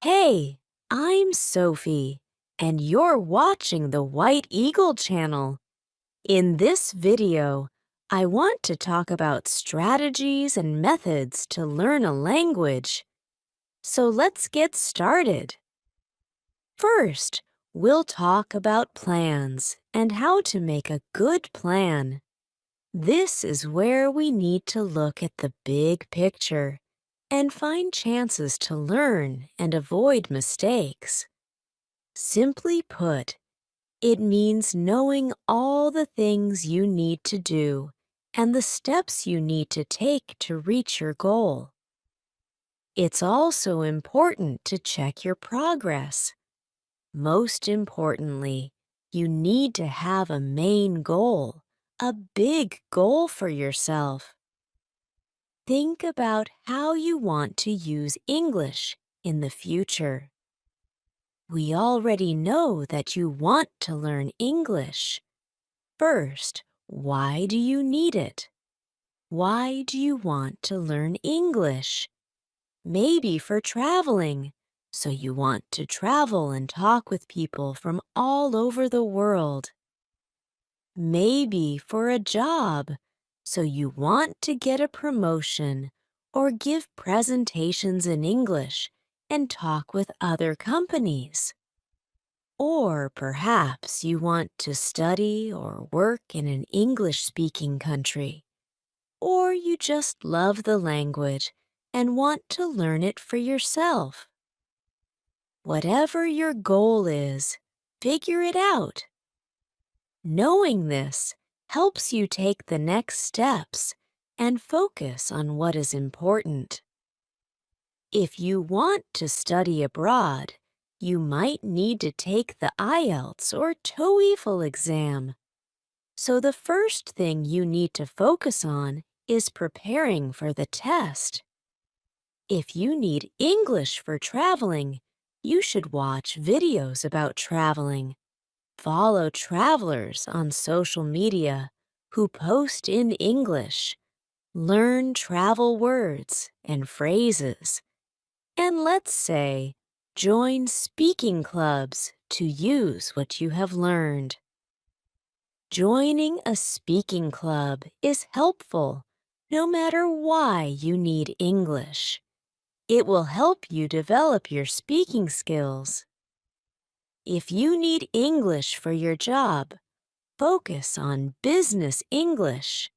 Hey, I'm Sophie, and you're watching the White Eagle channel. In this video, I want to talk about strategies and methods to learn a language. So let's get started. First, we'll talk about plans and how to make a good plan. This is where we need to look at the big picture and find chances to learn and avoid mistakes. Simply put, it means knowing all the things you need to do and the steps you need to take to reach your goal. It's also important to check your progress. Most importantly, you need to have a main goal, a big goal for yourself. Think about how you want to use English in the future. We already know that you want to learn English. First, why do you need it? Why do you want to learn English? Maybe for traveling, so you want to travel and talk with people from all over the world. Maybe for a job, so you want to get a promotion or give presentations in English and talk with other companies. Or perhaps you want to study or work in an English-speaking country. Or you just love the language and want to learn it for yourself. Whatever your goal is, figure it out. Knowing this helps you take the next steps and focus on what is important. If you want to study abroad, you might need to take the IELTS or TOEFL exam. So the first thing you need to focus on is preparing for the test. If you need English for traveling, you should watch videos about traveling. Follow travelers on social media who post in English. Learn travel words and phrases. And let's say, join speaking clubs to use what you have learned. Joining a speaking club is helpful no matter why you need English. It will help you develop your speaking skills. If you need English for your job, focus on business English.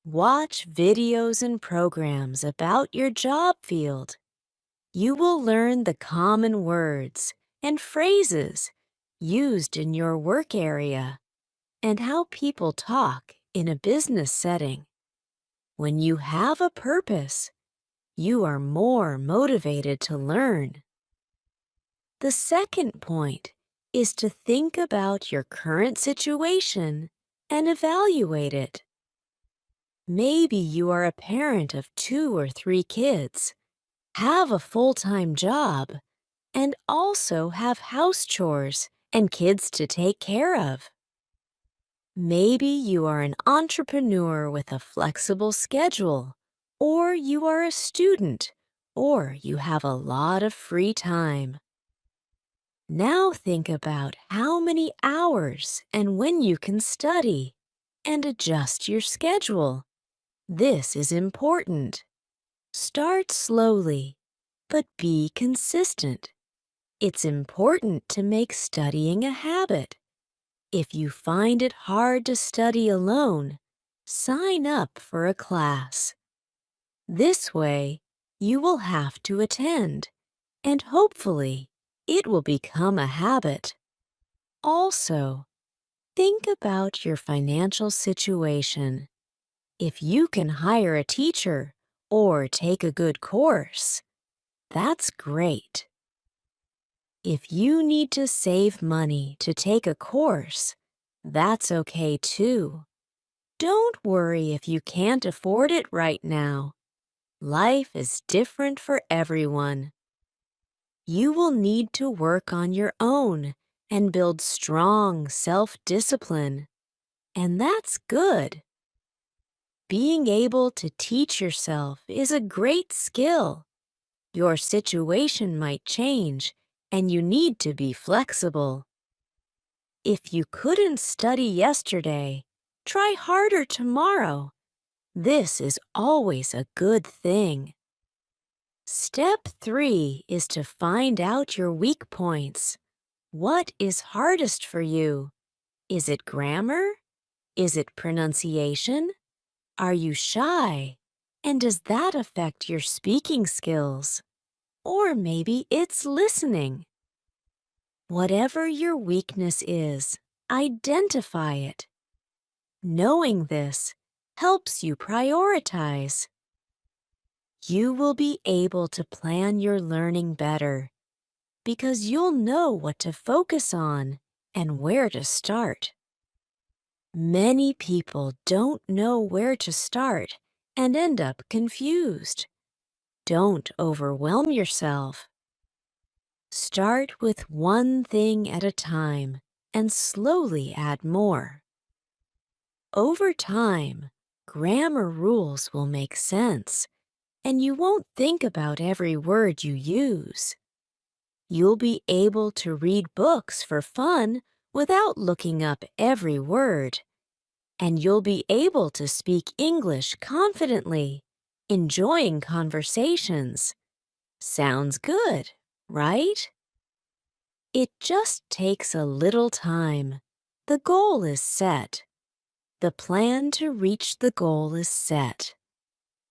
Watch videos and programs about your job field. You will learn the common words and phrases used in your work area and how people talk in a business setting. When you have a purpose, you are more motivated to learn. The second point is to think about your current situation and evaluate it. Maybe you are a parent of 2 or 3 kids, have a full-time job, and also have house chores and kids to take care of. Maybe you are an entrepreneur with a flexible schedule, or you are a student, or you have a lot of free time. Now think about how many hours and when you can study, and adjust your schedule. This is important. Start slowly, but be consistent. It's important to make studying a habit. If you find it hard to study alone, sign up for a class. This way, you will have to attend, and hopefully, it will become a habit. Also, think about your financial situation. If you can hire a teacher or take a good course, that's great. If you need to save money to take a course, that's okay too. Don't worry if you can't afford it right now. Life is different for everyone. You will need to work on your own and build strong self-discipline. And that's good. Being able to teach yourself is a great skill. Your situation might change, and you need to be flexible. If you couldn't study yesterday, try harder tomorrow. This is always a good thing. Step 3 is to find out your weak points. What is hardest for you? Is it grammar? Is it pronunciation? Are you shy? And does that affect your speaking skills? Or maybe it's listening. Whatever your weakness is, identify it. Knowing this helps you prioritize. You will be able to plan your learning better because you'll know what to focus on and where to start. Many people don't know where to start and end up confused. Don't overwhelm yourself. Start with one thing at a time and slowly add more. Over time, grammar rules will make sense, and you won't think about every word you use. You'll be able to read books for fun without looking up every word, and you'll be able to speak English confidently, enjoying conversations. Sounds good, right? It just takes a little time. The goal is set. The plan to reach the goal is set.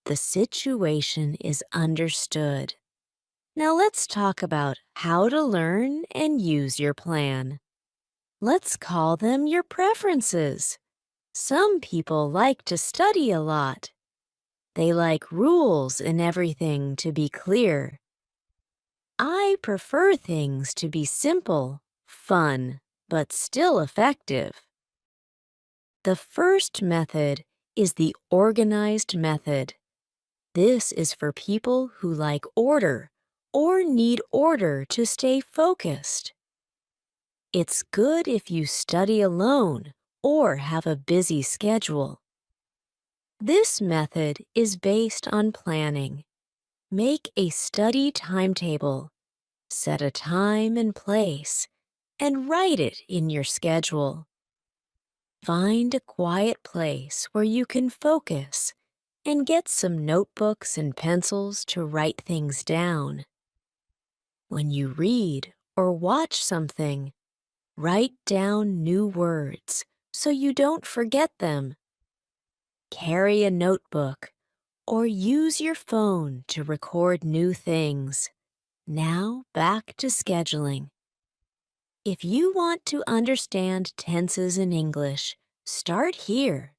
The situation is understood. Now let's talk about how to learn and use your plan. Let's call them your preferences. Some people like to study a lot. They like rules and everything to be clear. I prefer things to be simple, fun, but still effective. The first method is the organized method. This is for people who like order or need order to stay focused. It's good if you study alone or have a busy schedule. This method is based on planning. Make a study timetable, set a time and place, and write it in your schedule. Find a quiet place where you can focus and get some notebooks and pencils to write things down. When you read or watch something, write down new words so you don't forget them. Carry a notebook or use your phone to record new things. Now back to scheduling. If you want to understand tenses in English, start here.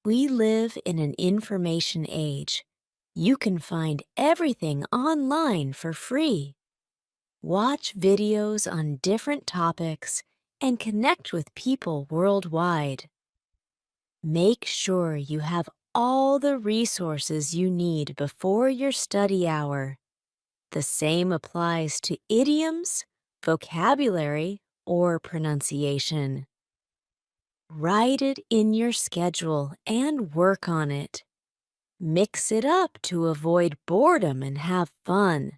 We live in an information age. You can find everything online for free. Watch videos on different topics and connect with people worldwide. Make sure you have all the resources you need before your study hour. The same applies to idioms, vocabulary, or pronunciation. Write it in your schedule and work on it. Mix it up to avoid boredom and have fun.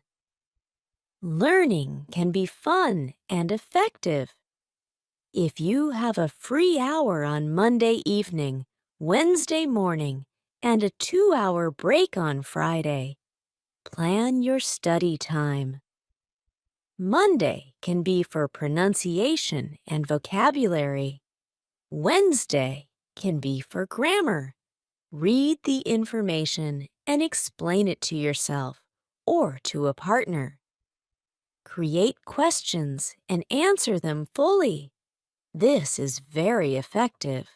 Learning can be fun and effective. If you have a free hour on Monday evening, Wednesday morning, and a 2-hour break on Friday, plan your study time. Monday can be for pronunciation and vocabulary. Wednesday can be for grammar. Read the information and explain it to yourself or to a partner. Create questions and answer them fully. This is very effective.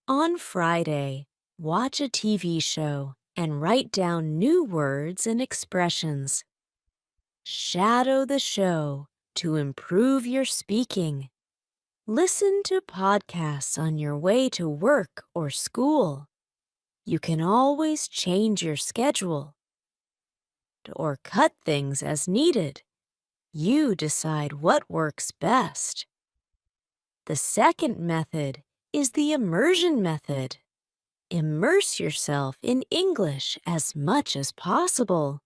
On Friday, watch a TV show and write down new words and expressions. Shadow the show to improve your speaking. Listen to podcasts on your way to work or school. You can always change your schedule or cut things as needed. You decide what works best. The second method is the immersion method. Immerse yourself in English as much as possible.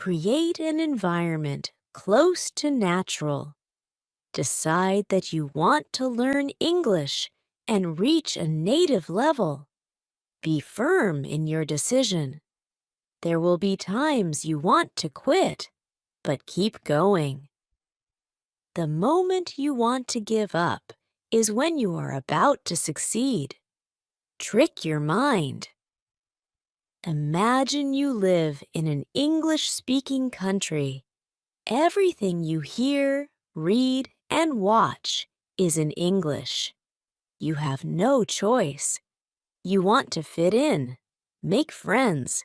Create an environment close to natural. Decide that you want to learn English and reach a native level. Be firm in your decision. There will be times you want to quit, but keep going. The moment you want to give up is when you are about to succeed. Trick your mind. Imagine you live in an English-speaking country. Everything you hear, read, and watch is in English. You have no choice. You want to fit in, make friends,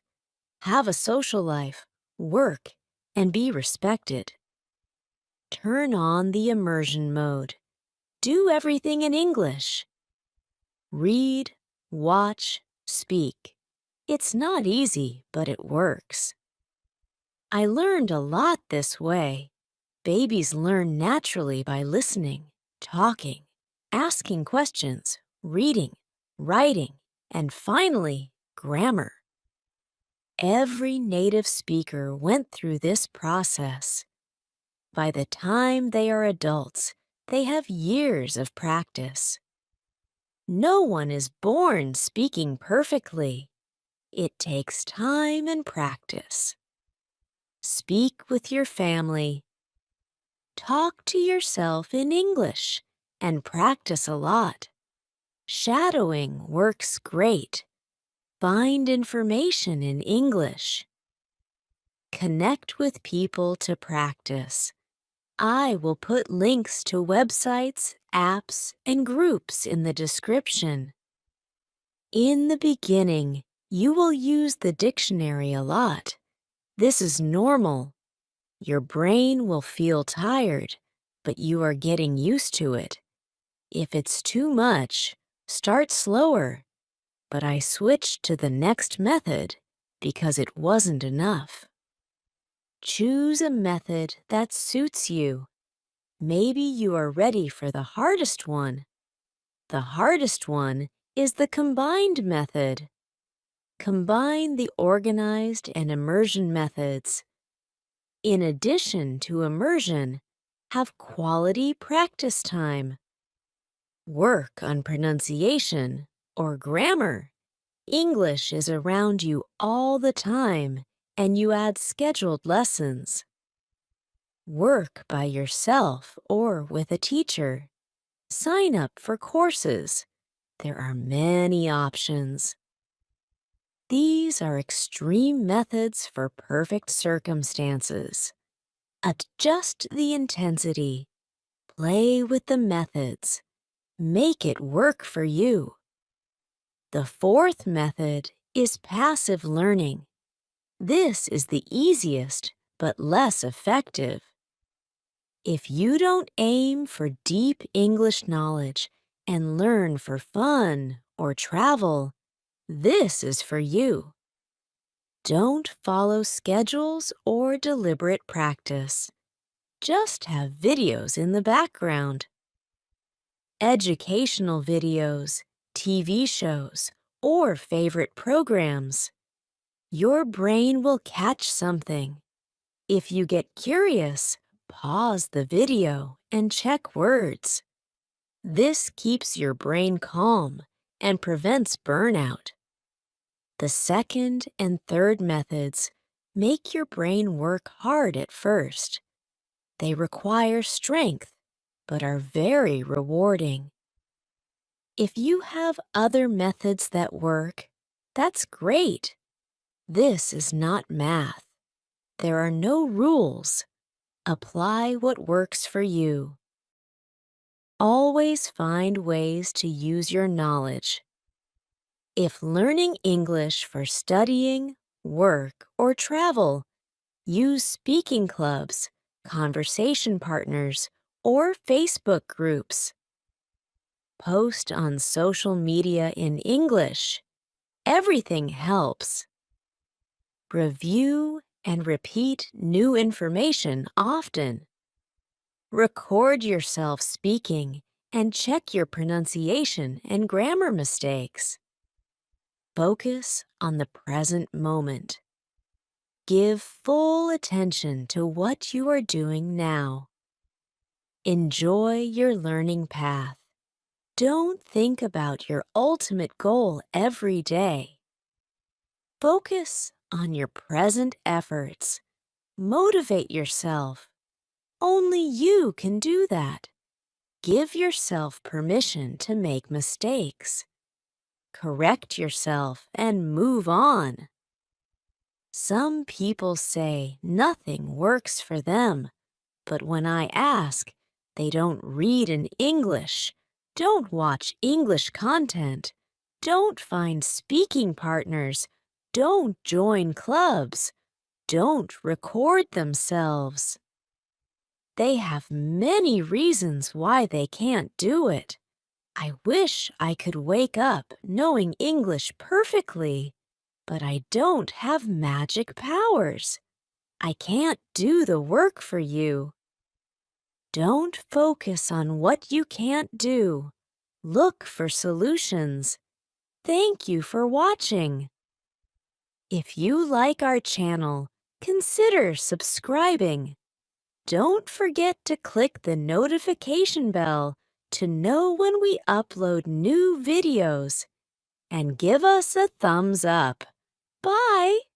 have a social life, work, and be respected. Turn on the immersion mode. Do everything in English. Read, watch, speak. It's not easy, but it works. I learned a lot this way. Babies learn naturally by listening, talking, asking questions, reading, writing, and finally, grammar. Every native speaker went through this process. By the time they are adults, they have years of practice. No one is born speaking perfectly. It takes time and practice. Speak with your family. Talk to yourself in English and practice a lot. Shadowing works great. Find information in English. Connect with people to practice. I will put links to websites, apps, and groups in the description. In the beginning, you will use the dictionary a lot. This is normal. Your brain will feel tired, but you are getting used to it. If it's too much, start slower. But I switched to the next method because it wasn't enough. Choose a method that suits you. Maybe you are ready for the hardest one. The hardest one is the combined method. Combine the organized and immersion methods. In addition to immersion, have quality practice time. Work on pronunciation or grammar. English is around you all the time, and you add scheduled lessons. Work by yourself or with a teacher. Sign up for courses. There are many options. These are extreme methods for perfect circumstances. Adjust the intensity. Play with the methods. Make it work for you. The fourth method is passive learning. This is the easiest but less effective. If you don't aim for deep English knowledge and learn for fun or travel, this is for you. Don't follow schedules or deliberate practice. Just have videos in the background. Educational videos, TV shows, or favorite programs. Your brain will catch something. If you get curious, pause the video and check words. This keeps your brain calm and prevents burnout. The second and third methods make your brain work hard at first. They require strength, but are very rewarding. If you have other methods that work, that's great. This is not math. There are no rules. Apply what works for you. Always find ways to use your knowledge. If learning English for studying, work, or travel, use speaking clubs, conversation partners, or Facebook groups. Post on social media in English. Everything helps. Review and repeat new information often. Record yourself speaking and check your pronunciation and grammar mistakes. Focus on the present moment. Give full attention to what you are doing now. Enjoy your learning path. Don't think about your ultimate goal every day. Focus on your present efforts. Motivate yourself. Only you can do that. Give yourself permission to make mistakes. Correct yourself and move on. Some people say nothing works for them, but when I ask, they don't read in English, don't watch English content, don't find speaking partners, don't join clubs, don't record themselves. They have many reasons why they can't do it. I wish I could wake up knowing English perfectly, but I don't have magic powers. I can't do the work for you. Don't focus on what you can't do. Look for solutions. Thank you for watching. If you like our channel, consider subscribing. Don't forget to click the notification bell to know when we upload new videos. And give us a thumbs up. Bye!